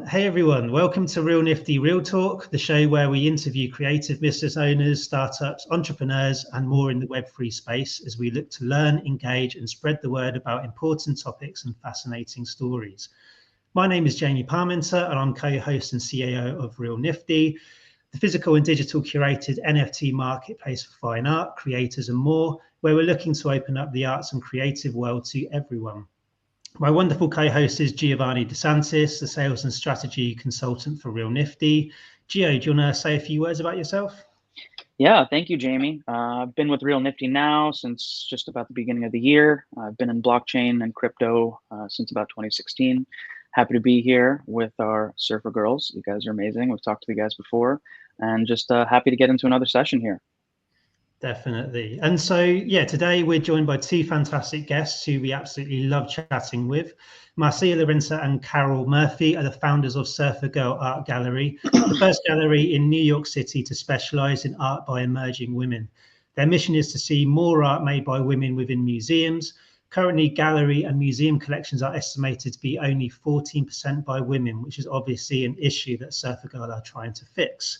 Hey everyone, welcome to RealNifty RealTalk, the show where we interview creative business owners, startups, entrepreneurs, and more in the Web3 space as we look to learn, engage, and spread the word about important topics and fascinating stories. My name is Jamie Parmenter, and I'm co-host and CEO of RealNifty, the physical and digital curated NFT marketplace for fine art, creators, and more, where we're looking to open up the arts and creative world to everyone. My wonderful co-host is Giovanni DeSantis, the sales and strategy consultant for RealNifty. Gio, do you want to say a few words about yourself? Yeah, thank you, Jamie. I've been with RealNifty now since just about the beginning of the year. I've been in blockchain and crypto since about 2016. Happy to be here with our Surfergirls. You guys are amazing. We've talked to you guys before, and just happy to get into another session here. Definitely. And so, yeah, today we're joined by two fantastic guests who we absolutely love chatting with. Marcia, Lorente, and Carol Murphy are the founders of Surfergirl Art Gallery, the first gallery in New York City to specialize in art by emerging women. Their mission is to see more art made by women within museums. Currently, gallery and museum collections are estimated to be only 14% by women, which is obviously an issue that Surfergirl are trying to fix.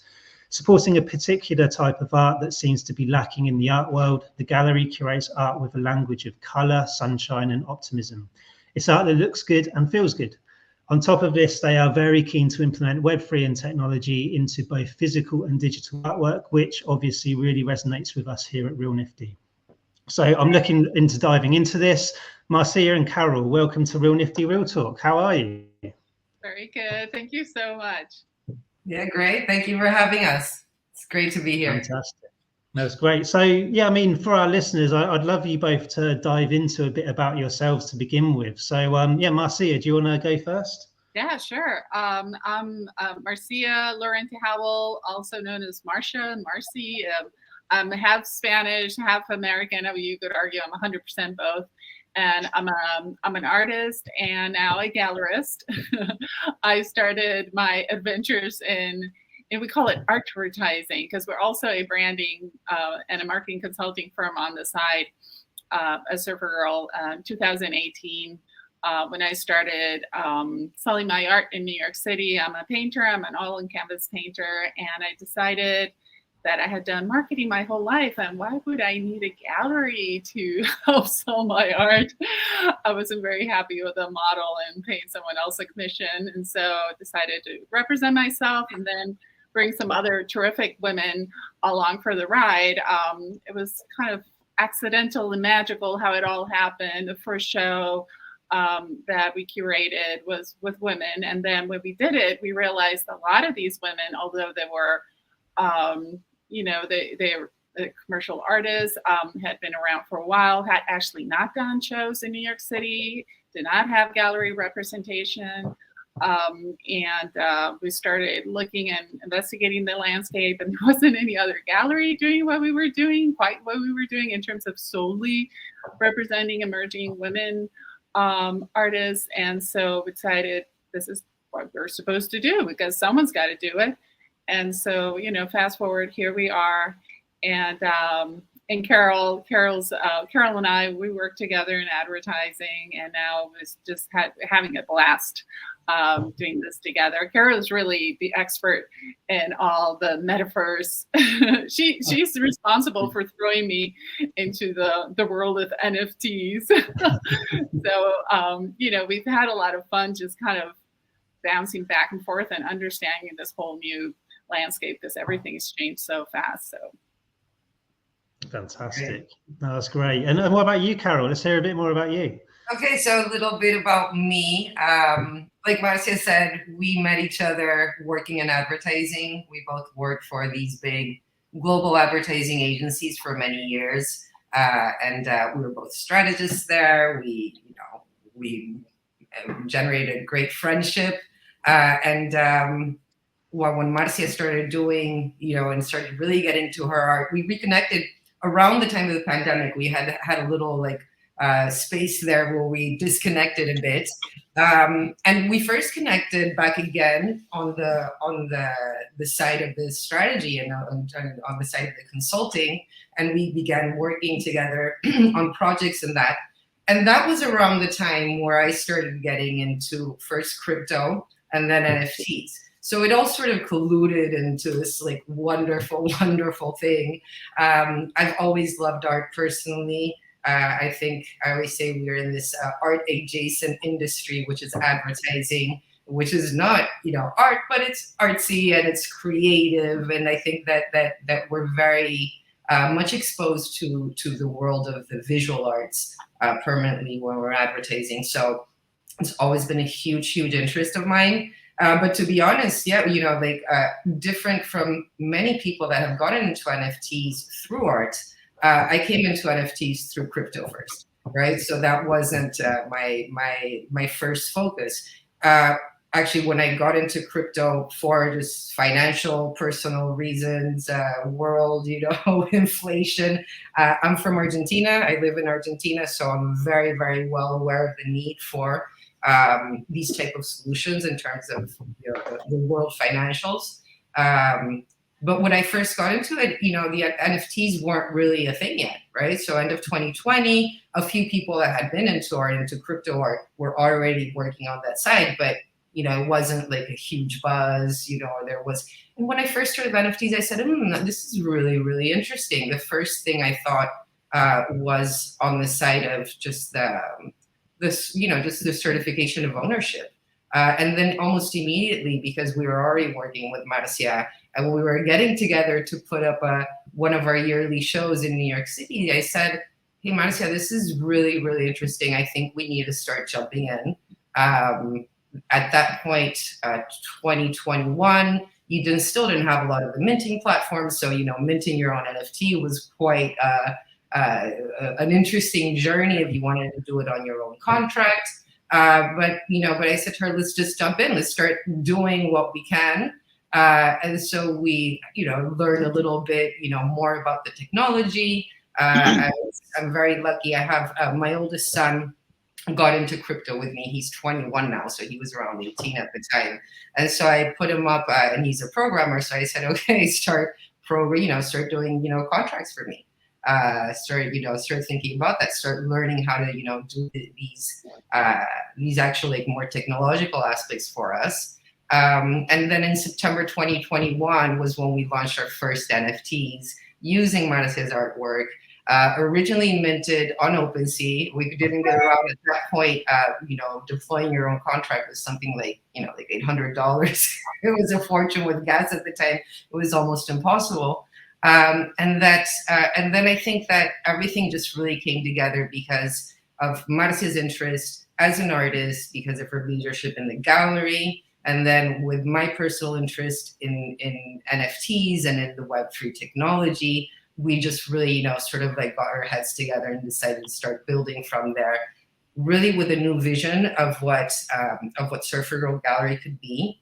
Supporting a particular type of art that seems to be lacking in the art world, the gallery curates art with a language of colour, sunshine, and optimism. It's art that looks good and feels good. On top of this, they are very keen to implement Web3 and technology into both physical and digital artwork, which obviously really resonates with us here at RealNifty. So I'm looking into diving into this. Marcia and Carol, welcome to RealNifty RealTalk. How are you? Very good. Thank you so much. Yeah, great. Thank you for having us. It's great to be here. Fantastic. That's great. So, yeah, I mean, for our listeners, I'd love you both to dive into a bit about yourselves to begin with. So, yeah, Marcia, do you want to go first? Yeah, sure. I'm Marcia Lorente Howell, also known as Marcia, Marcy. I'm half Spanish, half American. You could argue I'm 100% both. And I'm an artist and now a gallerist. I started my adventures in we call it advertising because we're also a branding and a marketing consulting firm on the side. As Surfergirl, 2018, when I started selling my art in New York City. I'm a painter. I'm an all-on-canvas painter, and I decided that I had done marketing my whole life, and why would I need a gallery to help sell my art? I wasn't very happy with the model and paying someone else a commission, and so I decided to represent myself and then bring some other terrific women along for the ride. It was kind of accidental and magical how it all happened. The first show that we curated was with women, and then when we did it, we realized a lot of these women, although they were they were commercial artists, had been around for a while, had actually not done shows in New York City, did not have gallery representation. We started looking and investigating the landscape, and there wasn't any other gallery doing what we were doing, quite what we were doing in terms of solely representing emerging women artists. And so we decided this is what we're supposed to do because someone's got to do it. And so, fast forward, here we are, and Carol and I, we worked together in advertising, and now it's just having a blast doing this together. Carol is really the expert in all the metaverse. She's responsible for throwing me into the world of NFTs. So, we've had a lot of fun just kind of bouncing back and forth and understanding this whole new landscape because everything's changed so fast. So fantastic. No, that's great. And what about you, Carol? Let's hear a bit more about you. Okay, so a little bit about me. Like Marcia said, we met each other working in advertising. We both worked for these big global advertising agencies for many years, and we were both strategists there. We generated a great friendship, when Marcia started doing, and started really getting to her art, we reconnected around the time of the pandemic. We had a little space there where we disconnected a bit, and we first connected back again on the side of the strategy and on the side of the consulting, and we began working together on projects and that. And that was around the time where I started getting into first crypto and then NFTs. So it all sort of colluded into this like wonderful, wonderful thing. I've always loved art personally. I think I always say we're in this art adjacent industry, which is advertising, which is not, you know, art, but it's artsy and it's creative. And I think that we're very much exposed to the world of the visual arts permanently when we're advertising. So it's always been a huge, huge interest of mine. But to be honest, yeah, you know, like different from many people that have gotten into NFTs through art, I came into NFTs through crypto first, right? So that wasn't my first focus. Actually, when I got into crypto for just financial, personal reasons, world, you know, inflation. I'm from Argentina. I live in Argentina, so I'm very, very well aware of the need for these type of solutions in terms of, you know, the world financials. But when I first got into it, you know, the NFTs weren't really a thing yet, right? So end of 2020, a few people that had been into art, into crypto art, were already working on that side, but you know, it wasn't like a huge buzz, you know, there was. And when I first heard of NFTs, I said, this is really, really interesting. The first thing I thought was on the side of just this, you know, just the certification of ownership. And then almost immediately, because we were already working with Marcia and we were getting together to put up one of our yearly shows in New York City, I said, hey, Marcia, this is really, really interesting. I think we need to start jumping in. At that point, 2021, you still didn't have a lot of the minting platforms. So, you know, minting your own NFT was quite an interesting journey if you wanted to do it on your own contract. But I said to her, let's just jump in. Let's start doing what we can. And so we, you know, learned a little bit, you know, more about the technology. I'm very lucky. I have my oldest son got into crypto with me. He's 21 now, so he was around 18 at the time. And so I put him up, and he's a programmer. So I said, okay, start doing, you know, contracts for me. Start thinking about that. Start learning how to, you know, do these actual like more technological aspects for us. And then in September 2021 was when we launched our first NFTs using Marcia's artwork. Originally minted on OpenSea. We didn't get around at that point, you know, deploying your own contract was something like, you know, like $800. It was a fortune with gas at the time. It was almost impossible. And then I think that everything just really came together because of Marcia's interest as an artist, because of her leadership in the gallery, and then with my personal interest in NFTs and in the Web3 technology. We just really, you know, sort of like got our heads together and decided to start building from there, really with a new vision of what Surfergirl Gallery could be,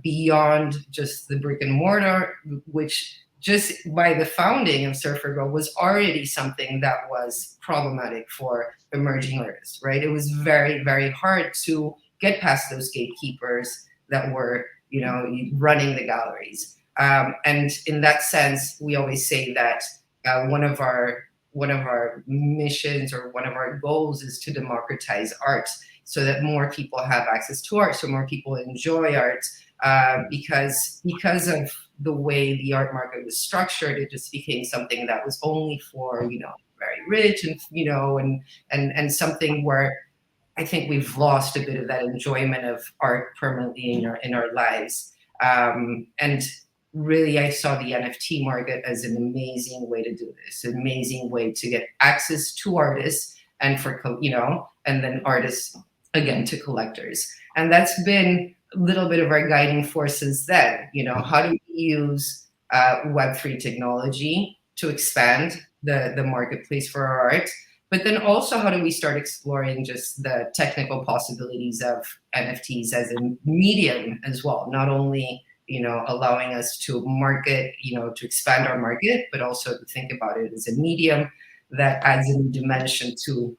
beyond just the brick and mortar, which just by the founding of Surfergirl was already something that was problematic for emerging artists, right? It was very, very hard to get past those gatekeepers that were, you know, running the galleries. And in that sense, we always say that one of our missions or one of our goals is to democratize art so that more people have access to art, so more people enjoy art, because of the way the art market was structured, it just became something that was only for, you know, very rich and, you know, and something where I think we've lost a bit of that enjoyment of art permanently in our lives. And really, I saw the NFT market as an amazing way to do this, an amazing way to get access to artists and for, you know, and then artists again to collectors. And that's been a little bit of our guiding forces then, you know, how do we use Web3 technology to expand the marketplace for our art? But then also, how do we start exploring just the technical possibilities of NFTs as a medium as well? Not only, you know, allowing us to market, you know, to expand our market, but also to think about it as a medium that adds a new dimension to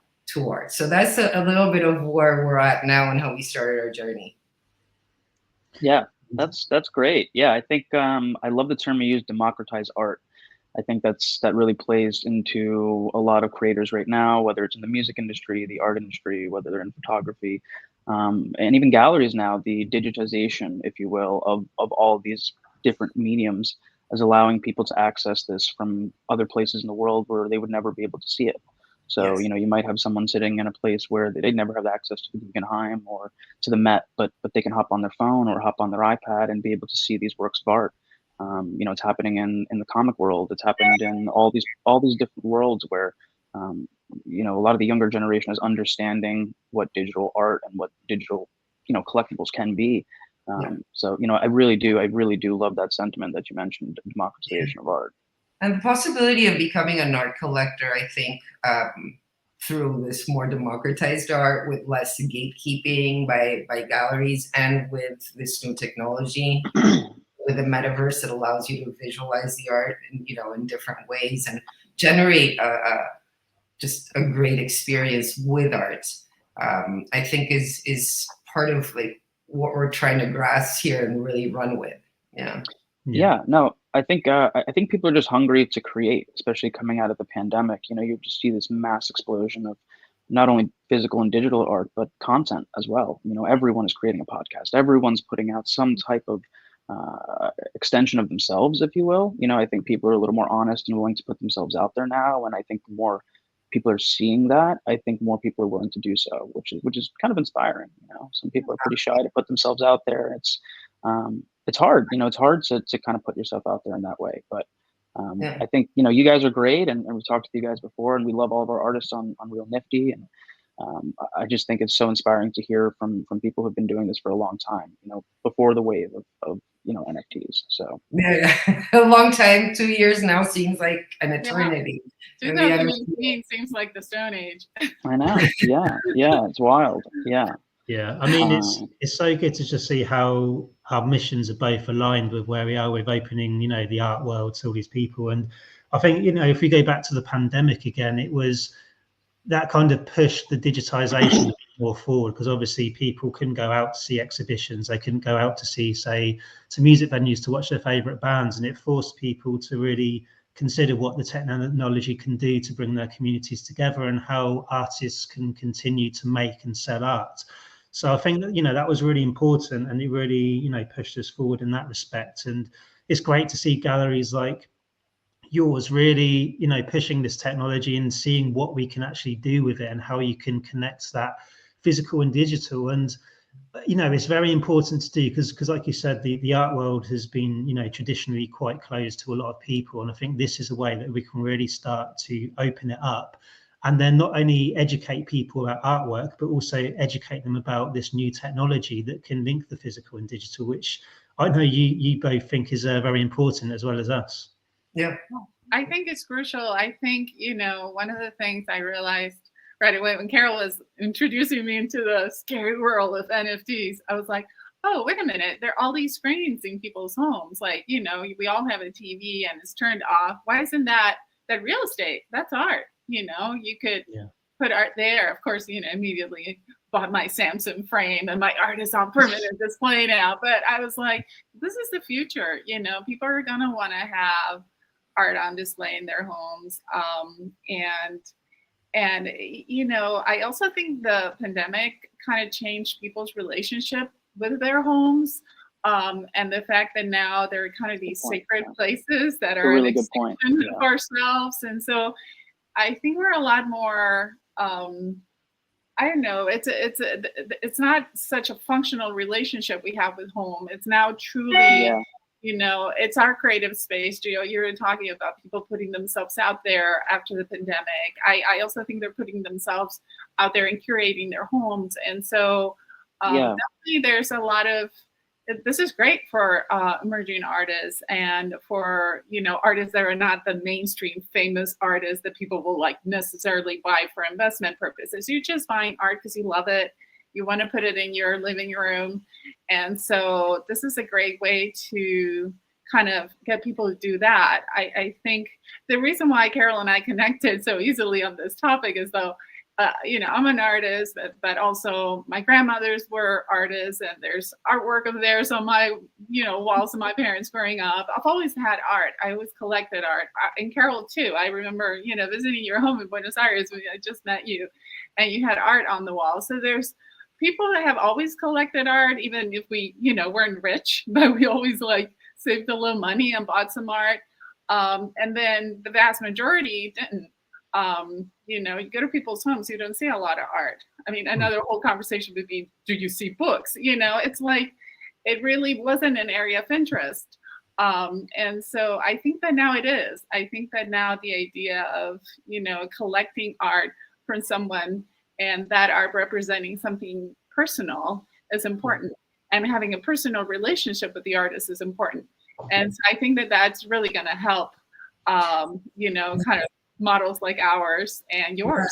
art. So that's a little bit of where we're at now and how we started our journey. Yeah, that's great. Yeah, I think I love the term you use, democratize art. I think that really plays into a lot of creators right now, whether it's in the music industry, the art industry, whether they're in photography, and even galleries now. The digitization, if you will, of all of these different mediums is allowing people to access this from other places in the world where they would never be able to see it. So, Yes. you might have someone sitting in a place where they'd never have access to the Guggenheim or to the Met, but they can hop on their phone or hop on their iPad and be able to see these works of art. It's happening in the comic world. It's happened in all these different worlds where, a lot of the younger generation is understanding what digital art and what digital, collectibles can be. So, I really do love that sentiment that you mentioned, democratization of art. And the possibility of becoming an art collector, I think, through this more democratized art with less gatekeeping by galleries, and with this new technology, with a metaverse that allows you to visualize the art in different ways and generate just a great experience with art, I think is part of like what we're trying to grasp here and really run with. Yeah, no, I think people are just hungry to create, especially coming out of the pandemic. You just see this mass explosion of not only physical and digital art, but content as well. Everyone is creating a podcast. Everyone's putting out some type of extension of themselves, if you will. I think people are a little more honest and willing to put themselves out there now. And I think the more people are seeing that, I think more people are willing to do so, which is kind of inspiring. Some people are pretty shy to put themselves out there. It's hard, it's hard to kind of put yourself out there in that way. But I think, you guys are great, and we've talked to you guys before, and we love all of our artists on RealNifty. And I just think it's so inspiring to hear from people who've been doing this for a long time, before the wave of NFTs. So a long time. 2 years now seems like an eternity. 2018 seems like the Stone Age. I know. Yeah, it's wild. Yeah, I mean, it's so good to just see how our missions are both aligned with where we are with opening, the art world to all these people. And I think, if we go back to the pandemic again, it was that kind of pushed the digitization more forward, because obviously people couldn't go out to see exhibitions. They couldn't go out to see, say, to music venues to watch their favorite bands. And it forced people to really consider what the technology can do to bring their communities together and how artists can continue to make and sell art. So I think that, that was really important, and it really, pushed us forward in that respect. And it's great to see galleries like yours really, pushing this technology and seeing what we can actually do with it and how you can connect that physical and digital. And, it's very important to do because like you said, the art world has been, traditionally quite closed to a lot of people. And I think this is a way that we can really start to open it up. And then not only educate people about artwork, but also educate them about this new technology that can link the physical and digital, which I know you both think is very important, as well as us. Yeah, I think it's crucial. I think, one of the things I realized right away when Carol was introducing me into the scary world of NFTs, I was like, oh, wait a minute. There are all these screens in people's homes. Like, we all have a TV and it's turned off. Why isn't that real estate? That's art. You could put art there. Of course, immediately bought my Samsung frame and my art is on permanent display now. But I was like, this is the future. People are going to want to have art on display in their homes. And I also think the pandemic kind of changed people's relationship with their homes. And the fact that now there are kind of these sacred places that are an extension of ourselves. And so I think we're a lot more, I don't know, it's not such a functional relationship we have with home. It's now truly, it's our creative space. You were talking about people putting themselves out there after the pandemic. I also think they're putting themselves out there and curating their homes. And so definitely there's a lot of, this is great for emerging artists and for, artists that are not the mainstream famous artists that people will necessarily buy for investment purposes. You're just buying art because you love it. You want to put it in your living room. And so this is a great way to kind of get people to do that. I think the reason why Carol and I connected so easily on this topic is though, you know, I'm an artist, but also my grandmothers were artists, and there's artwork of theirs on my, you know, walls of my parents growing up. I've always had art. I always collected art. And Carol too. I remember, you know, visiting your home in Buenos Aires when I just met you, and you had art on the wall. So there's people that have always collected art, even if we, you know, weren't rich, but we always like saved a little money and bought some art. And then the vast majority didn't. You know, you go to people's homes, you don't see a lot of art. I mean, another whole conversation would be, do you see books? You know, it's like, it really wasn't an area of interest. And so I think that now it is. I think that now the idea of, you know, collecting art from someone and that art representing something personal is important. And having a personal relationship with the artist is important. And so I think that that's really going to help, you know, kind of models like ours and yours.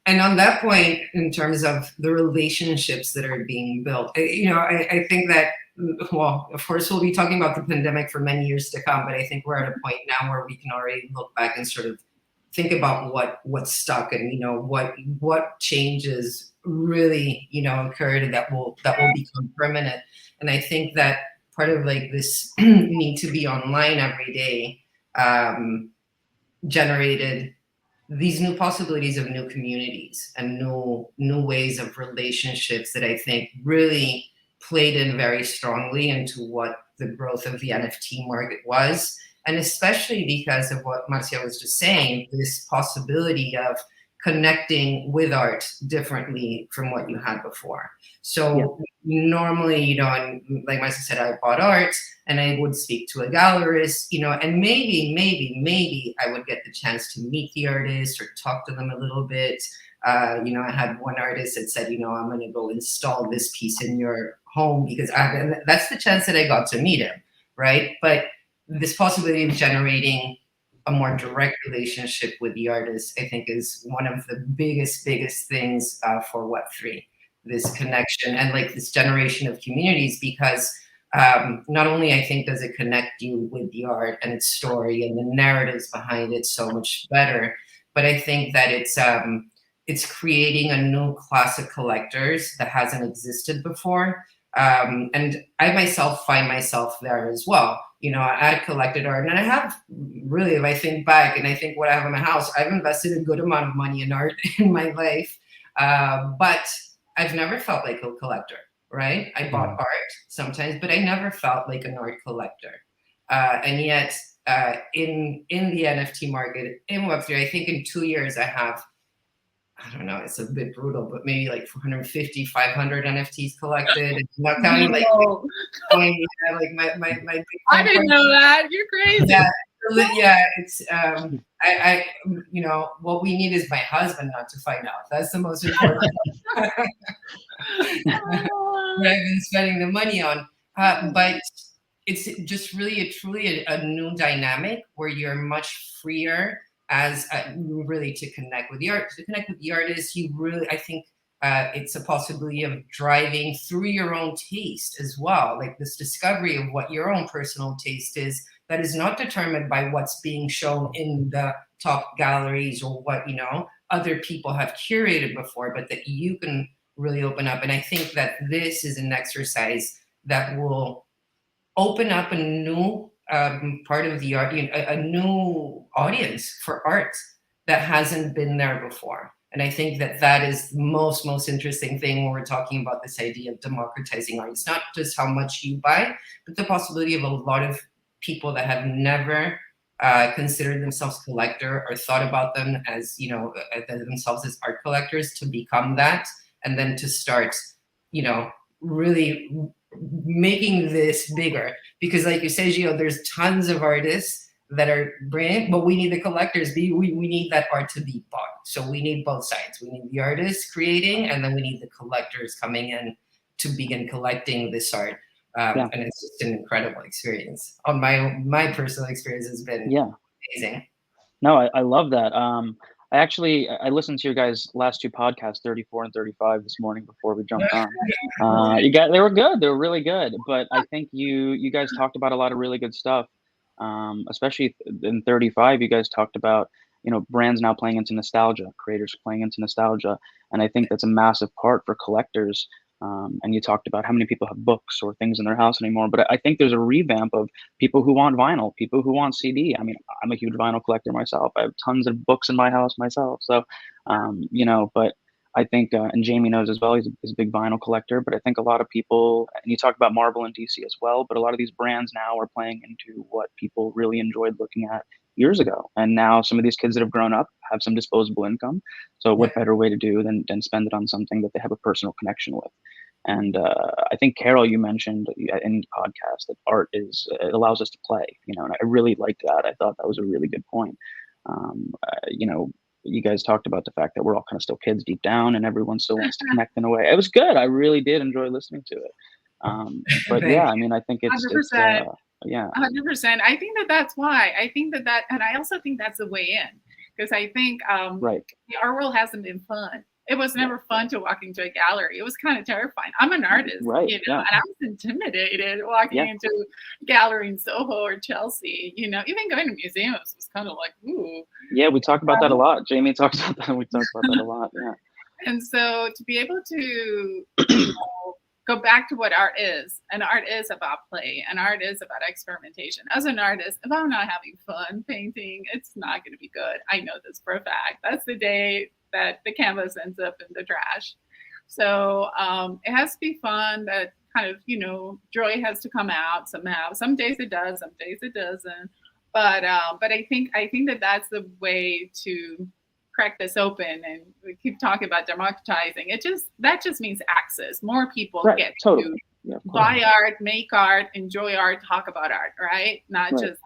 And on that point, in terms of the relationships that are being built, you know, I think that, well, of course, we'll be talking about the pandemic for many years to come, but I think we're at a point now where we can already look back and sort of think about what's stuck and, you know, what changes really, you know, occurred that will become permanent. And I think that part of like this need to be online every day generated these new possibilities of new communities and new ways of relationships that I think really played in very strongly into what the growth of the NFT market was. And especially because of what Marcia was just saying, this possibility of connecting with art differently from what you had before. So normally, you know, and like Marcia said, I bought art and I would speak to a gallerist, you know, and maybe I would get the chance to meet the artist or talk to them a little bit. You know, I had one artist that said, you know, I'm going to go install this piece in your home because and that's the chance that I got to meet him, right? But this possibility of generating a more direct relationship with the artist, I think, is one of the biggest things for Web3, this connection and like this generation of communities, because not only I think does it connect you with the art and its story and the narratives behind it so much better, but I think that it's creating a new class of collectors that hasn't existed before. And I myself find myself there as well. You know, I had collected art, and I have really, if I think back and I think what I have in my house, I've invested a good amount of money in art in my life, but I've never felt like a collector, right? I bought art sometimes, but I never felt like an art collector. And yet, in the NFT market, in Web3, I think in 2 years I have, I don't know, it's a bit brutal, but maybe like 450, 500 NFTs collected. And not counting like my big I didn't know that. You're crazy. Yeah, it's I you know, what we need is my husband not to find out. That's the most important that I've been spending the money on. But it's just really truly a new dynamic where you're much freer as really to connect with the art, to connect with the artist. You really, I think it's a possibility of driving through your own taste as well, like this discovery of what your own personal taste is that is not determined by what's being shown in the top galleries or what, you know, other people have curated before, but that you can really open up. And I think that this is an exercise that will open up a new part of the art, a new audience for art that hasn't been there before. And I think that that is the most interesting thing when we're talking about this idea of democratizing art. It's not just how much you buy, but the possibility of a lot of people that have never considered themselves collector or thought about them as, you know, themselves as art collectors to become that, and then to start, you know, really making this bigger. Because like you say, Gio, there's tons of artists that are brilliant, but we need the collectors. We need that art to be bought. So we need both sides. We need the artists creating, and then we need the collectors coming in to begin collecting this art. And it's just an incredible experience. On my personal experience has been amazing. No, I love that. I listened to your guys' last two podcasts, 34 and 35, this morning before we jumped on. They were good. They were really good. But I think you guys talked about a lot of really good stuff. Especially in 35, you guys talked about brands now playing into nostalgia, creators playing into nostalgia. And I think that's a massive part for collectors. And you talked about how many people have books or things in their house anymore, but I think there's a revamp of people who want vinyl, people who want CD. I mean, I'm a huge vinyl collector myself. I have tons of books in my house myself. So, but I think, and Jamie knows as well, he's a big vinyl collector, but I think a lot of people, and you talk about Marvel and DC as well, but a lot of these brands now are playing into what people really enjoyed looking at years ago. And now some of these kids that have grown up have some disposable income. So what better way to do than spend it on something that they have a personal connection with? And I think, Carol, you mentioned in the podcast that art it allows us to play, and I really liked that. I thought that was a really good point. You guys talked about the fact that we're all kind of still kids deep down and everyone still wants to connect in a way. It was good. I really did enjoy listening to it. But yeah, I mean, I think it's 100%. Yeah. 100%. I think that's why. I think that, and I also think that's the way in, because I think right. the art world hasn't been fun. It was never fun to walk into a gallery. It was kind of terrifying. I'm an artist, right, and I was intimidated walking into a gallery in Soho or Chelsea. Even going to museums was kind of like, ooh. Yeah, we talk about that a lot. Jamie talks about that. We talk about that a lot. Yeah. And so to be able to go back to what art is, and art is about play, and art is about experimentation. As an artist, if I'm not having fun painting, it's not going to be good. I know this for a fact. That's the day that the canvas ends up in the trash. So it has to be fun. That kind of, joy has to come out somehow. Some days it does, some days it doesn't. But I think that that's the way to crack this open. And we keep talking about democratizing. That just means access. More people get to buy art, make art, enjoy art, talk about art, right? Not just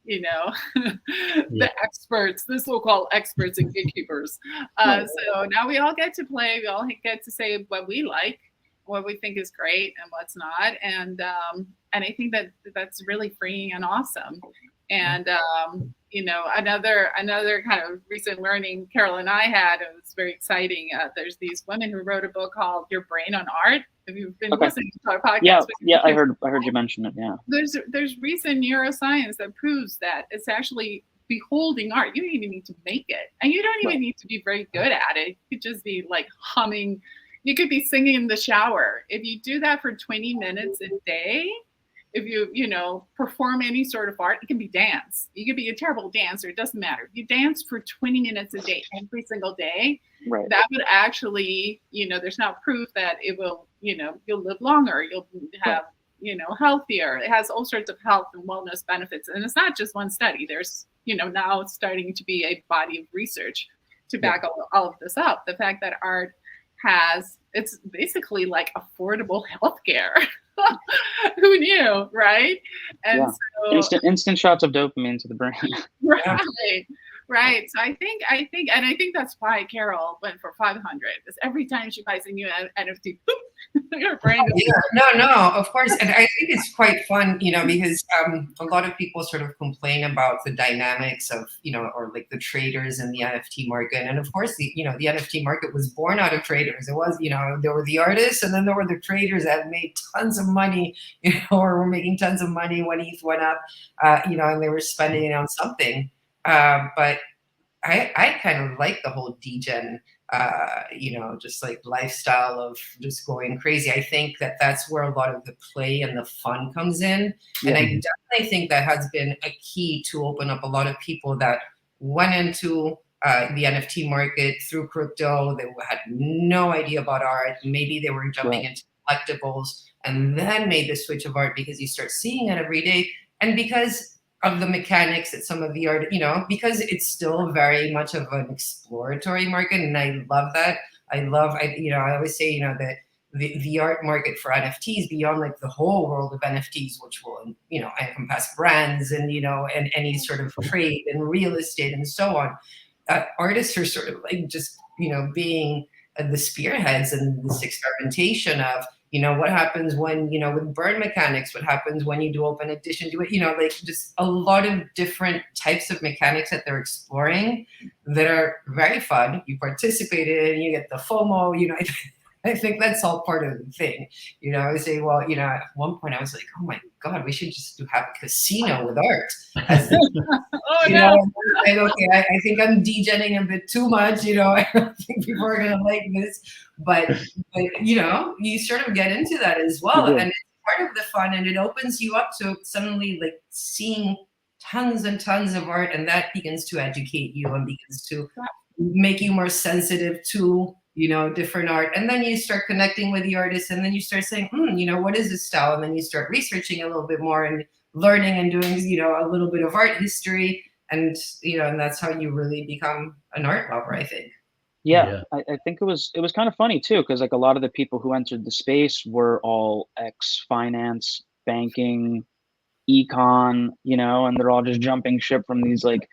the experts, the so-called experts and gatekeepers. So now we all get to play. We all get to say what we like, what we think is great, and what's not. And I think that that's really freeing and awesome. And another kind of recent learning Carol and I had, it was very exciting. There's these women who wrote a book called Your Brain on Art. Have you been listening to our podcast? Yeah, I heard you mention it. Yeah. There's recent neuroscience that proves that it's actually beholding art. You don't even need to make it, and you don't even need to be very good at it. You could just be like humming. You could be singing in the shower. If you do that for 20 minutes a day, if you perform any sort of art, it can be dance. You could be a terrible dancer. It doesn't matter. If you dance for 20 minutes a day, every single day, that would actually, there's not proof that it will, you'll live longer. You'll have, healthier. It has all sorts of health and wellness benefits. And it's not just one study. There's, now starting to be a body of research to back all of this up. The fact that art it's basically like affordable healthcare. Who knew, right? And so instant shots of dopamine to the brain. Right. So I think that's why Carol went for 500. Because every time she buys a new NFT, your brain. No, of course. And I think it's quite fun, because a lot of people sort of complain about the dynamics of, or like the traders in the NFT market. And of course, the NFT market was born out of traders. It was, there were the artists, and then there were the traders that made tons of money, or were making tons of money when ETH went up, and they were spending it on something. But I kind of like the whole degen, just like lifestyle of just going crazy. I think that that's where a lot of the play and the fun comes in. And I definitely think that has been a key to open up a lot of people that went into the NFT market through crypto. They had no idea about art. Maybe they were jumping into collectibles and then made the switch of art because you start seeing it every day. And because of the mechanics that some of the art, because it's still very much of an exploratory market. And I love that. I always say, that the art market for NFTs beyond like the whole world of NFTs, which will, encompass brands and, and any sort of trade and real estate and so on. Artists are sort of like just, being the spearheads and this experimentation of, what happens when, with burn mechanics, what happens when you do open edition, like just a lot of different types of mechanics that they're exploring that are very fun. You participate in, you get the FOMO, I think that's all part of the thing. You know, I say, well, you know, at one point I was like, oh my God, we should just have a casino with art. As Oh, you no. know, like, okay, I think I'm degenerating a bit too much. You know, I don't think people are gonna like this, but you know, you sort of get into that as well, and it's part of the fun, and it opens you up to suddenly like seeing tons and tons of art, and that begins to educate you and begins to make you more sensitive to, you know, different art. And then you start connecting with the artists, and then you start saying, you know, what is this style? And then you start researching a little bit more and learning and doing, you know, a little bit of art history. And, you know, and that's how you really become an art lover, I think. Yeah. I think it was kind of funny too, because like a lot of the people who entered the space were all ex-finance, banking, econ, you know, and they're all just jumping ship from these like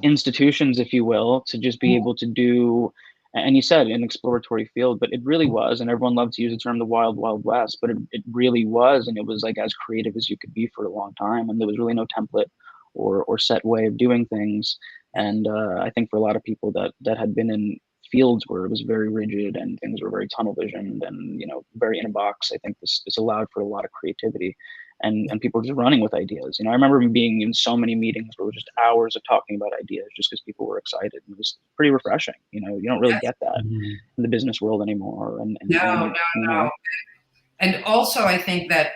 institutions, if you will, to just be able to do, and you said an exploratory field, but it really was, and everyone loved to use the term the wild, wild west, but it really was, and it was like as creative as you could be for a long time, and there was really no template or set way of doing things. And I think for a lot of people that had been in fields where it was very rigid and things were very tunnel visioned and, you know, very in a box, I think this allowed for a lot of creativity. And people were just running with ideas. You know, I remember being in so many meetings where it was just hours of talking about ideas just because people were excited. And it was pretty refreshing. You know, you don't really get that in the business world anymore. No. And also, I think that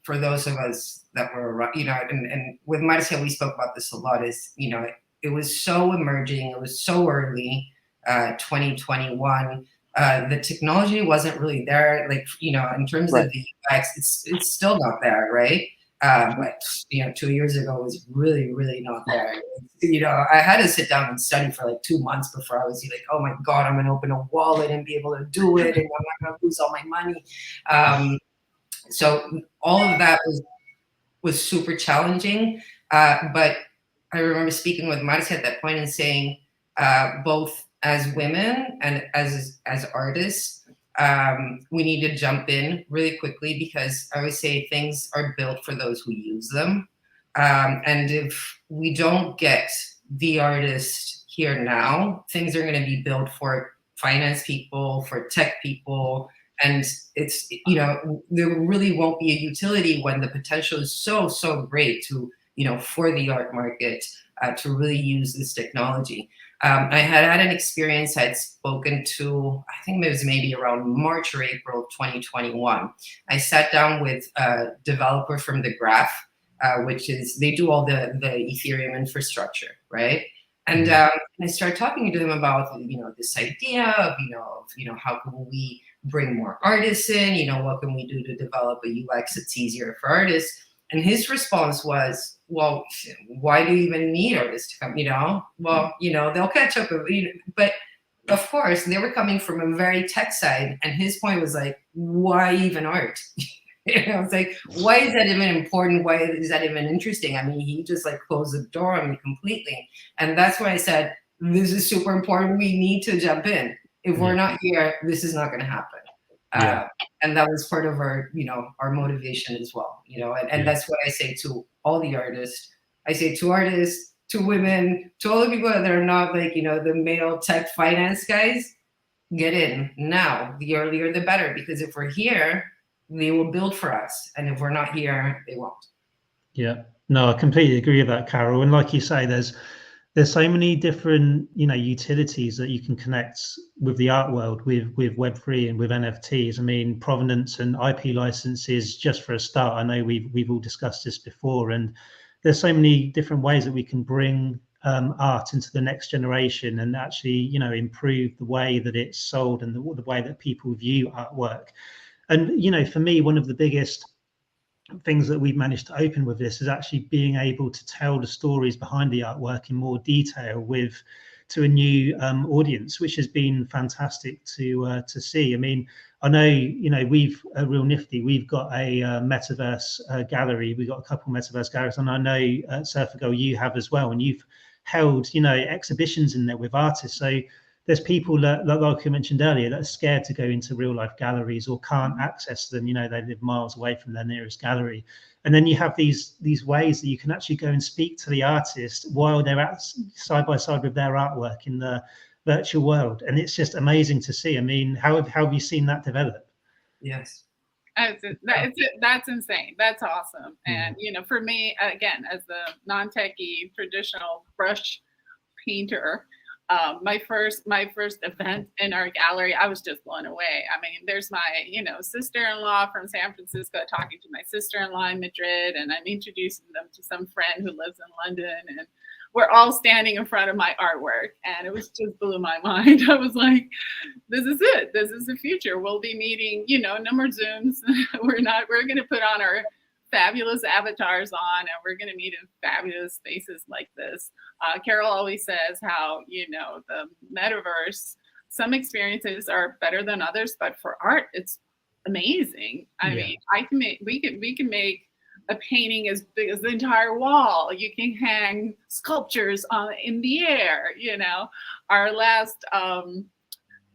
for those of us that were, you know, and with Marcia, we spoke about this a lot, is, you know, it was so emerging. It was so early, 2021. The technology wasn't really there, like, you know, in terms of the UX, it's still not there, right? But, you know, 2 years ago it was really, really not there. You know, I had to sit down and study for like 2 months before I was like, oh my God, I'm gonna open a wallet and be able to do it, and I'm not gonna lose all my money. So all of that was super challenging. But I remember speaking with Marcia at that point and saying, both as women and as artists, we need to jump in really quickly, because I always say things are built for those who use them. And if we don't get the artist here now, things are going to be built for finance people, for tech people. And it's, you know, there really won't be a utility when the potential is so, so great to, you know, for the art market to really use this technology. I had an experience. I had spoken to, I think it was maybe around March or April 2021. I sat down with a developer from the Graph, which is, they do all the Ethereum infrastructure, right? And I started talking to him about, you know, this idea of, you know, how can we bring more artists in? You know, what can we do to develop a UX that's easier for artists? And his response was, well, why do you even need artists to come? You know, well, you know, they'll catch up. But of course, they were coming from a very tech side. And his point was like, why even art? You know, it's like, why is that even important? Why is that even interesting? I mean, he just like closed the door on me completely. And that's why I said, this is super important. We need to jump in. If we're not here, this is not going to happen. And that was part of our, you know, our motivation as well, you know, and that's what I say to all the artists. I say to artists, to women, to all the people that are not like, you know, the male tech finance guys, get in now. The earlier, the better, because if we're here, they will build for us. And if we're not here, they won't. Yeah, no, I completely agree with that, Carol. And like you say, there's so many different, you know, utilities that you can connect with the art world with Web3 and with NFTs. I mean, provenance and IP licenses, just for a start. I know we've all discussed this before, and there's so many different ways that we can bring art into the next generation and actually, you know, improve the way that it's sold and the way that people view artwork. And, you know, for me, one of the biggest things that we've managed to open with this is actually being able to tell the stories behind the artwork in more detail to a new audience, which has been fantastic to see. I mean, I know, you know, we've at RealNifty, we've got a metaverse gallery. We've got a couple metaverse galleries, and I know at Surfergirl you have as well, and you've held, you know, exhibitions in there with artists. So there's people that, like I mentioned earlier, that are scared to go into real life galleries or can't access them. You know, they live miles away from their nearest gallery. And then you have these ways that you can actually go and speak to the artist while they're side by side with their artwork in the virtual world, and it's just amazing to see. I mean, how have you seen that develop? Yes. That's insane. That's awesome. And for me, again, as the non-techie traditional brush painter, my first event in our gallery, I was just blown away. I mean, there's my sister-in-law from San Francisco talking to my sister-in-law in Madrid, and I'm introducing them to some friend who lives in London, and we're all standing in front of my artwork, and it was just blew my mind. I was like, this is it. This is the future. We'll be meeting, no more Zooms. We're going to put on our fabulous avatars on, and we're going to meet in fabulous spaces like this. Carol always says how, the metaverse, some experiences are better than others, but for art, it's amazing. I mean, we can make a painting as big as the entire wall. You can hang sculptures in the air. Our last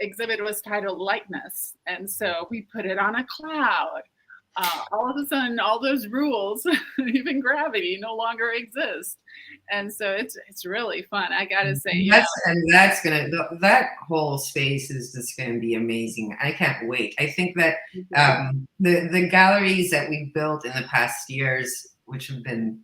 exhibit was titled Lightness, and so we put it on a cloud. All of a sudden, all those rules, even gravity, no longer exist, and so it's really fun. I gotta say, that whole space is just gonna be amazing. I can't wait. I think that the galleries that we've built in the past years, which have been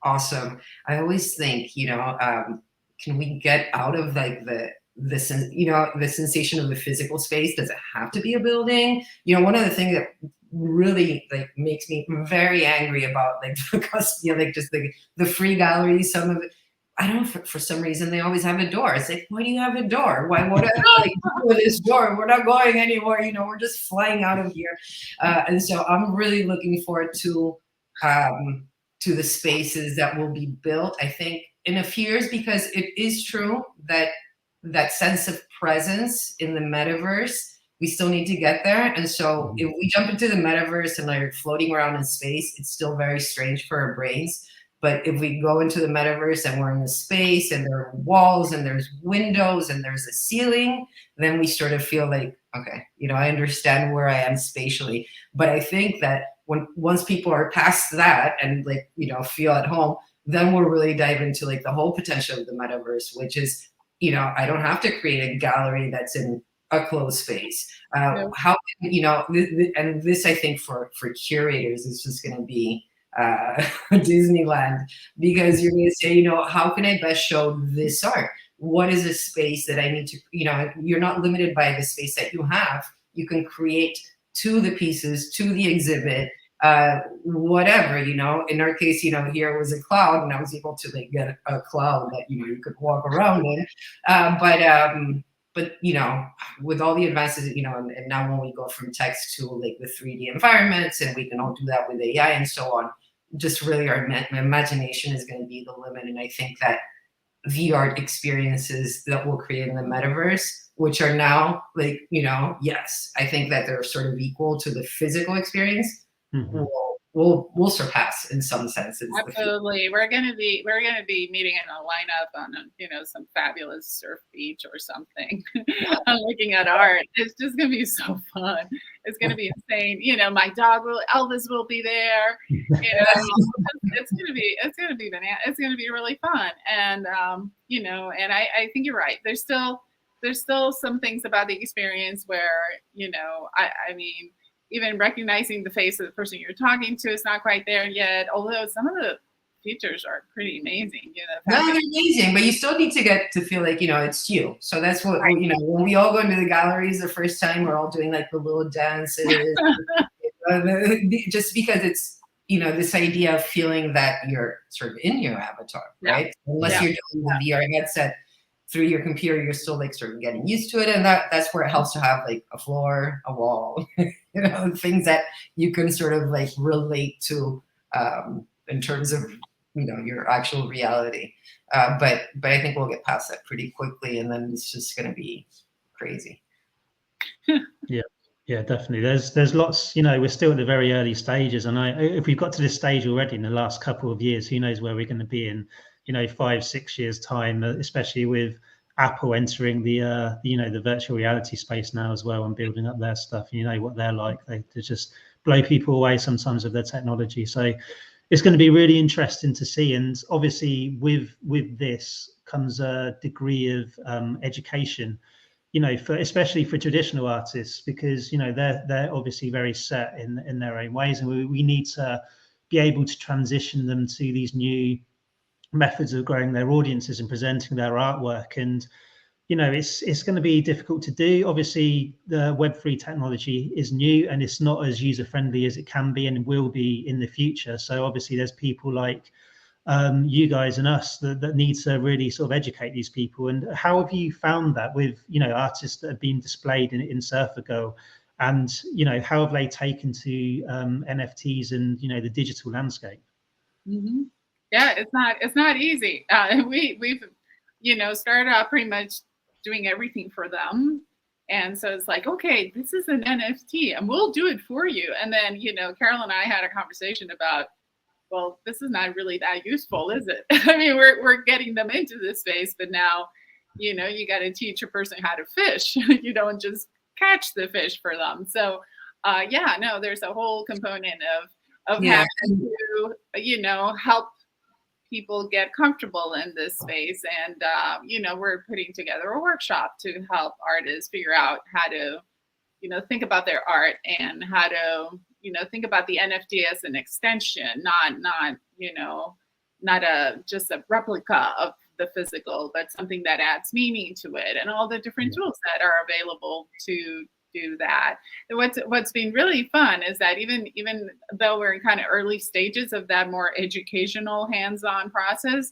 awesome, I always think, can we get out of like the sensation of the physical space? Does it have to be a building? One of the things that really like makes me very angry about like just the free galleries, some of it, I don't know, for some reason they always have a door. It's like, why do you have a door? Why would I like with this door? We're not going anywhere, we're just flying out of here. And so I'm really looking forward to the spaces that will be built, I think, in a few years, because it is true that that sense of presence in the metaverse, we still need to get there. And so if we jump into the metaverse and like floating around in space, it's still very strange for our brains. But if we go into the metaverse and we're in the space and there are walls and there's windows and there's a ceiling, then we sort of feel like, okay, I understand where I am spatially. But I think that once people are past that and like, feel at home, then we'll really dive into like the whole potential of the metaverse, which is, I don't have to create a gallery that's in a closed space. How, and this I think for curators is just going to be Disneyland, because you're going to say, how can I best show this art? What is a space that I need to, you're not limited by the space that you have. You can create to the pieces, to the exhibit, whatever, in our case, here it was a cloud, and I was able to like get a cloud that, you could walk around in. But with all the advances, and now when we go from text to like the 3D environments, and we can all do that with AI and so on, just really our imagination is going to be the limit. And I think that the art experiences that we'll create in the metaverse, which are now like, yes, I think that they're sort of equal to the physical experience, will surpass in some senses. Absolutely. We're gonna be meeting in a lineup on some fabulous surf beach or something. I'm looking at art. It's just gonna be so fun. It's gonna be insane. My dog Elvis will be there. It's gonna be banana. It's gonna be really fun. And and I think you're right. There's still some things about the experience where, I mean, even recognizing the face of the person you're talking to is not quite there yet, although some of the features are pretty amazing. No, they're amazing, but you still need to get to feel like, it's you. So that's what, when we all go into the galleries the first time, we're all doing like the little dances, just because it's, this idea of feeling that you're sort of in your avatar, right? Unless you're doing the VR headset through your computer, you're still like sort of getting used to it. And that's where it helps to have like a floor, a wall, things that you can sort of like relate to in terms of, your actual reality. But I think we'll get past that pretty quickly, and then it's just going to be crazy. Yeah, definitely. There's lots, we're still at the very early stages. And if we've got to this stage already in the last couple of years, who knows where we're going to be in 5-6 years time, especially with Apple entering the virtual reality space now as well and building up their stuff. What they're like, they just blow people away sometimes with their technology. So it's going to be really interesting to see. And obviously with this comes a degree of education, you know, especially for traditional artists, because, you know, they're obviously very set in their own ways, and we need to be able to transition them to these new methods of growing their audiences and presenting their artwork. And, you know, it's going to be difficult to do. Obviously, the Web3 technology is new and it's not as user friendly as it can be and will be in the future. So obviously there's people like you guys and us that need to really sort of educate these people. And how have you found that with, you know, artists that have been displayed in Surfergirl, and, you know, how have they taken to NFTs and, you know, the digital landscape? Mm-hmm. Yeah, it's not easy. We've, you know, started out pretty much doing everything for them. And so it's like, okay, this is an NFT and we'll do it for you. And then, you know, Carol and I had a conversation about, well, this is not really that useful, is it? I mean, we're getting them into this space, but now, you know, you got to teach a person how to fish. You don't just catch the fish for them. So yeah, no, there's a whole component of having to, you know, help people get comfortable in this space. And, you know, we're putting together a workshop to help artists figure out how to, you know, think about their art and how to, you know, think about the NFT as an extension, not, you know, not just a replica of the physical, but something that adds meaning to it, and all the different tools that are available to do that. And what's been really fun is that even though we're in kind of early stages of that more educational hands-on process,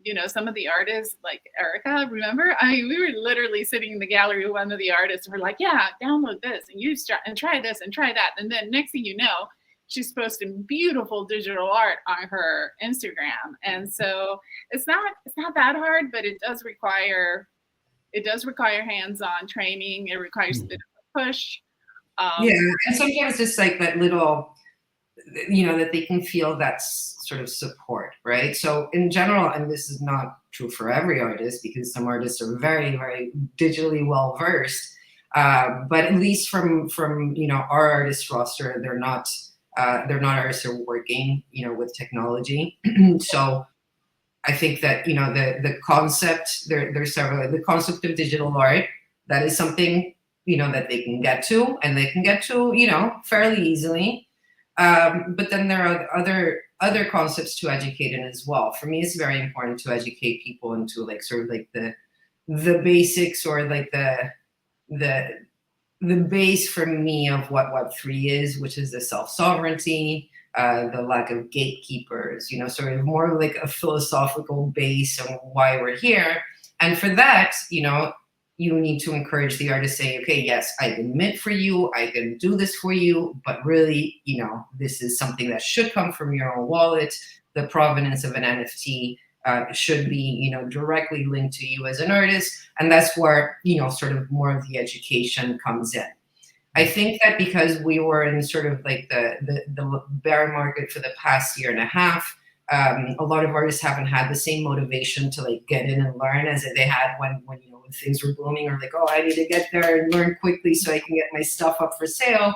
you know, some of the artists like Erica, remember? I mean, we were literally sitting in the gallery with one of the artists and we're like, yeah, download this and use and try this and try that. And then next thing you know, she's posting beautiful digital art on her Instagram. And so it's not that hard, but it does require hands-on training. It requires a bit of a push. Yeah, and sometimes just like that little, you know, that they can feel that sort of support, right? So in general, and this is not true for every artist because some artists are very, very digitally well versed, but at least from you know, our artist roster, they're not artists who are working, you know, with technology. So I think that, you know, the concept, there's several, the concept of digital art, that is something, you know, that they can get to, and they can get to, you know, fairly easily. But then there are other concepts to educate in as well. For me, it's very important to educate people into like sort of like the basics, or like the base for me of what Web3 is, which is the self-sovereignty, the lack of gatekeepers, you know, sort of more like a philosophical base on why we're here. And for that, you know, you need to encourage the artist, saying, okay, yes, I can mint for you, I can do this for you, but really, you know, this is something that should come from your own wallet. The provenance of an NFT should be, you know, directly linked to you as an artist. And that's where, you know, sort of more of the education comes in. I think that because we were in sort of like the bear market for the past year and a half, a lot of artists haven't had the same motivation to like get in and learn as they had when you know, when things were booming, or like, oh, I need to get there and learn quickly so I can get my stuff up for sale.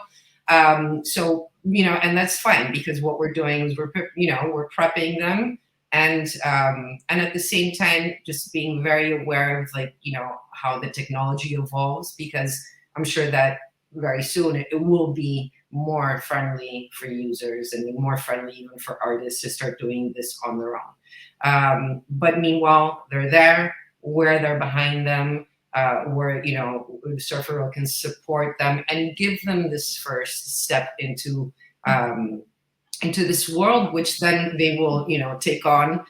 So, you know, and that's fine, because what we're doing is we're prepping them, and at the same time just being very aware of like, you know, how the technology evolves, because I'm sure that very soon it will be more friendly for users and more friendly even for artists to start doing this on their own. But meanwhile, they're there, we're there behind them, where, you know, Surfergirl can support them and give them this first step into this world, which then they will, you know, take on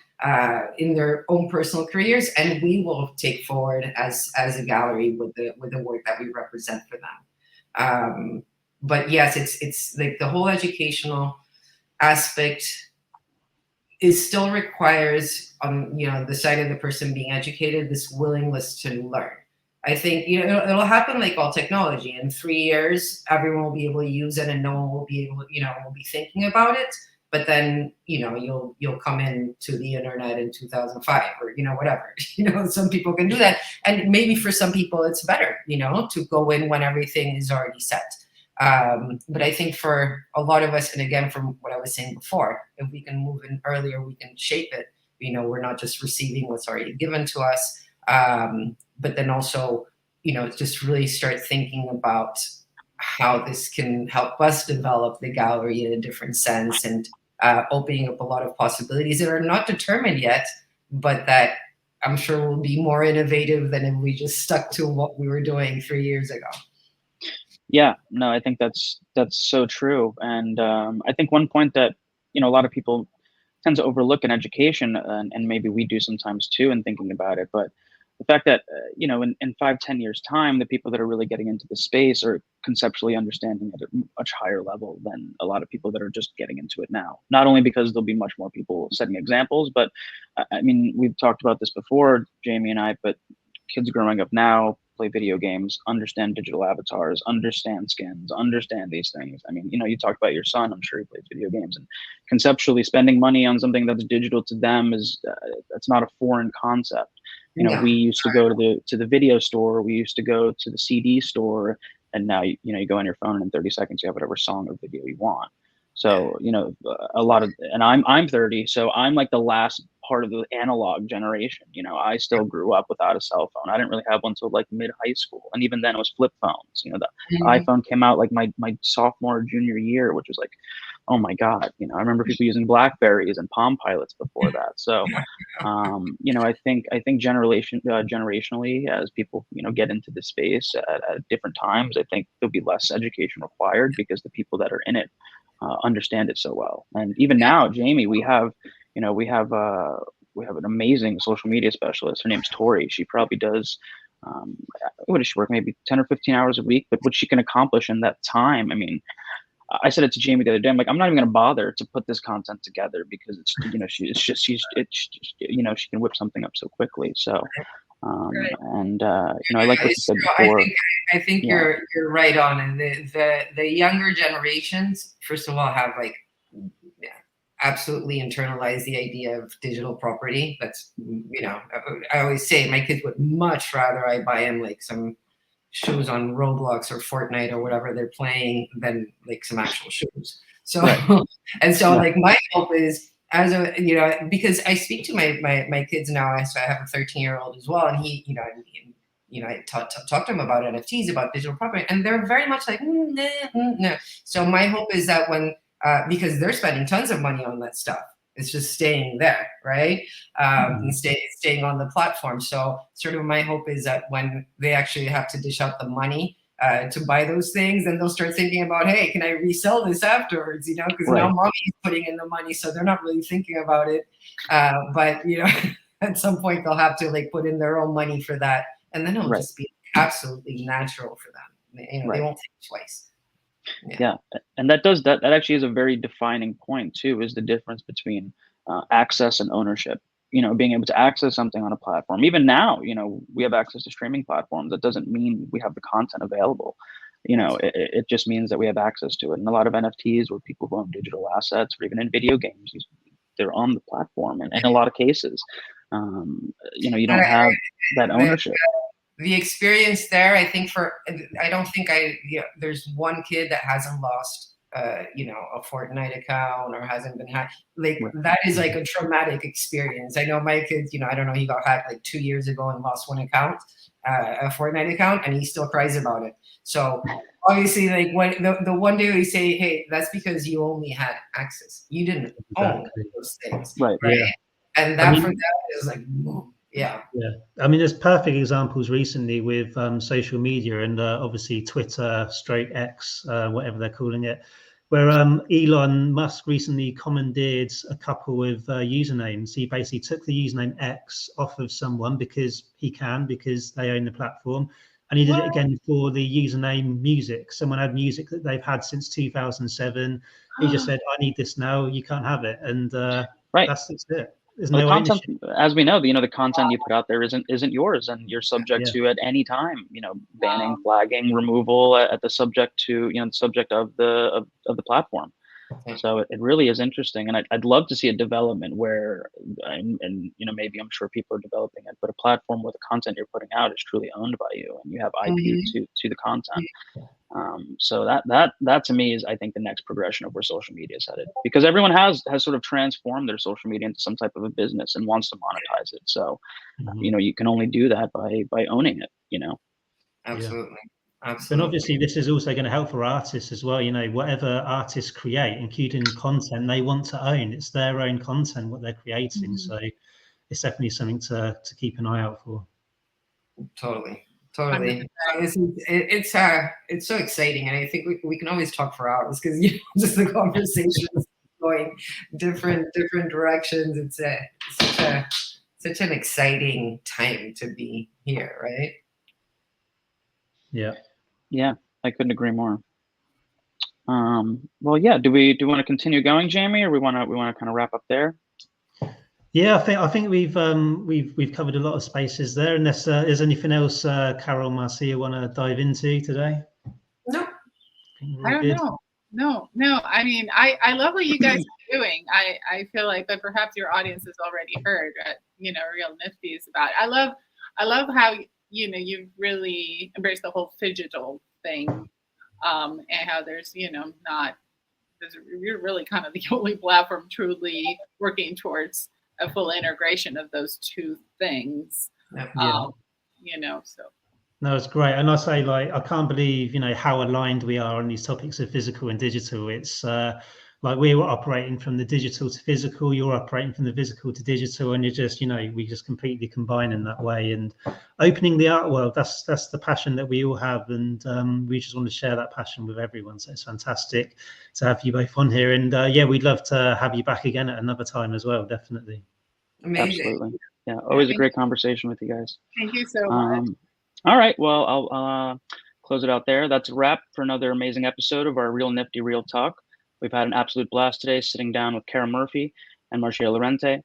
in their own personal careers, and we will take forward as a gallery with the work that we represent for them. But yes, it's like the whole educational aspect is still requires, on, you know, the side of the person being educated, this willingness to learn. I think, you know, it'll happen like all technology. In 3 years, everyone will be able to use it, and no one will be able, you know, will be thinking about it. But then, you know, you'll come into the internet in 2005, or, you know, whatever. You know, some people can do that, and maybe for some people it's better, you know, to go in when everything is already set. But I think for a lot of us, and again, from what I was saying before, if we can move in earlier, we can shape it we're not just receiving what's already given to us, but then also, just really start thinking about how this can help us develop the gallery in a different sense, and opening up a lot of possibilities that are not determined yet, but that I'm sure will be more innovative than if we just stuck to what we were doing 3 years ago. Yeah, no, I think that's so true. And I think one point that, a lot of people tend to overlook in education, and maybe we do sometimes too in thinking about it, but the fact that, in 5-10 years time, the people that are really getting into the space are conceptually understanding at a much higher level than a lot of people that are just getting into it now. Not only because there'll be much more people setting examples, but I mean, we've talked about this before, Jamie and I, but kids growing up now play video games, understand digital avatars, understand skins, understand these things. I mean, you talk about your son, I'm sure he plays video games, and conceptually spending money on something that's digital to them is, that's not a foreign concept. We used to go to the video store, we used to go to the CD store, and now, you go on your phone and in 30 seconds, you have whatever song or video you want. So, a lot of, and I'm 30, so I'm like the last part of the analog generation. I still grew up without a cell phone. I didn't really have one until like mid high school. And even then it was flip phones. The iPhone came out like my sophomore or junior year, which was like, oh my God. I remember people using Blackberries and Palm Pilots before that. So, I think generationally, as people, get into the space at different times, I think there'll be less education required because the people that are in it understand it so well. And even now, Jamie, we have an amazing social media specialist. Her name's Tori. She probably does, what does she work? Maybe 10 or 15 hours a week, but what she can accomplish in that time. I mean, I said it to Jamie the other day. I'm like, I'm not even going to bother to put this content together because it's, she can whip something up so quickly. So, and I like what you said before. I think you're right on. And the younger generations, first of all, have like absolutely internalized the idea of digital property. That's, I always say my kids would much rather I buy them like some shoes on Roblox or Fortnite or whatever they're playing than like some actual shoes. So, and so like my hope is, as a, because I speak to my kids now. So I have a 13-year-old as well, and he, I talk to him about NFTs, about digital property, and they're very much like, no. So my hope is that when, because they're spending tons of money on that stuff, it's just staying there, right? And staying on the platform. So sort of my hope is that when they actually have to dish out the money to buy those things, then they'll start thinking about, hey, can I resell this afterwards? Because now mommy's putting in the money, so they're not really thinking about it. But at some point they'll have to like put in their own money for that, and then it'll just be absolutely natural for them. They won't think twice. Yeah, and that actually is a very defining point too, is the difference between access and ownership. Being able to access something on a platform. Even now, we have access to streaming platforms. That doesn't mean we have the content available. It just means that we have access to it. And a lot of NFTs, or people who own digital assets, or even in video games, they're on the platform. And in a lot of cases, you don't have that ownership. The experience there, I think there's one kid that hasn't lost, a Fortnite account or hasn't been hacked. Like that is like a traumatic experience. I know my kids, I don't know, he got hacked like 2 years ago and lost one account, a Fortnite account, and he still cries about it. So obviously, like when the one day we say, hey, that's because you only had access. You didn't own those things. Right. Yeah. And that for that is like, yeah. I mean, there's perfect examples recently with social media and obviously Twitter, /X, whatever they're calling it, where Elon Musk recently commandeered a couple of usernames. He basically took the username X off of someone because they own the platform. And he did it again for the username music. Someone had music that they've had since 2007. He just said, I need this now. You can't have it. And that's it. The content, as we know, the content you put out there isn't yours, and you're subject to at any time, banning, flagging, removal at the subject to, the subject of the platform. So it really is interesting, and I'd love to see a development where, and you know, maybe I'm sure people are developing it, but a platform where the content you're putting out is truly owned by you, and you have IP to the content. So that to me is, I think, the next progression of where social media is headed, because everyone has sort of transformed their social media into some type of a business and wants to monetize it. So you know, you can only do that by owning it. You know. Absolutely. And obviously this is also going to help for artists as well. You know, whatever artists create, including content they want to own, it's their own content, what they're creating. So it's definitely something to keep an eye out for. Totally. It's so exciting, and I think we can always talk for hours, because just the conversations going different directions. It's such an exciting time to be here, right? Yeah, I couldn't agree more. Well, yeah. Do we want to continue going, Jamie, or we want to kind of wrap up there? Yeah, I think we've covered a lot of spaces there. Unless there's anything else Carol, Marcia want to dive into today? No, I don't know. No. I mean, I love what you guys are doing. I feel like, but perhaps your audience has already heard what, you know, Real Nifty is about. I love how, you know, you've really embraced the whole phygital thing, and how there's, you know, you're really kind of the only platform truly working towards a full integration of those two things. You know, so. No, it's great. And I say, like, I can't believe, you know, how aligned we are on these topics of physical and digital. It's like we were operating from the digital to physical, you're operating from the physical to digital, and you're just, you know, we just completely combine in that way. And opening the art world, that's the passion that we all have, and we just want to share that passion with everyone. So it's fantastic to have you both on here, and yeah, we'd love to have you back again at another time as well, definitely. Amazing. Absolutely. Yeah, always a great conversation with you guys. Thank you so much. All right, well, I'll close it out there. That's a wrap for another amazing episode of our Real Nifty Real Talk. We've had an absolute blast today sitting down with Carol Murphy and Marcia Lorente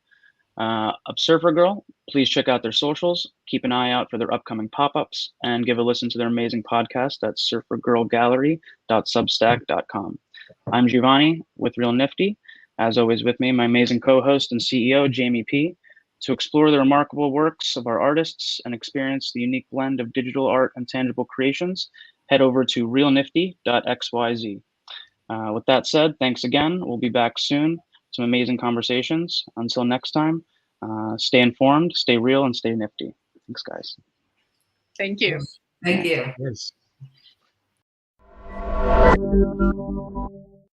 of Surfergirl. Please check out their socials, keep an eye out for their upcoming pop-ups, and give a listen to their amazing podcast at surfergirlgallery.substack.com. I'm Giovanni with Real Nifty. As always, with me, my amazing co-host and CEO, Jamie P. To explore the remarkable works of our artists and experience the unique blend of digital art and tangible creations, head over to realnifty.xyz. With that said, thanks again. We'll be back soon. Some amazing conversations. Until next time, stay informed, stay real, and stay nifty. Thanks, guys. Thank you. Thank you. Yes.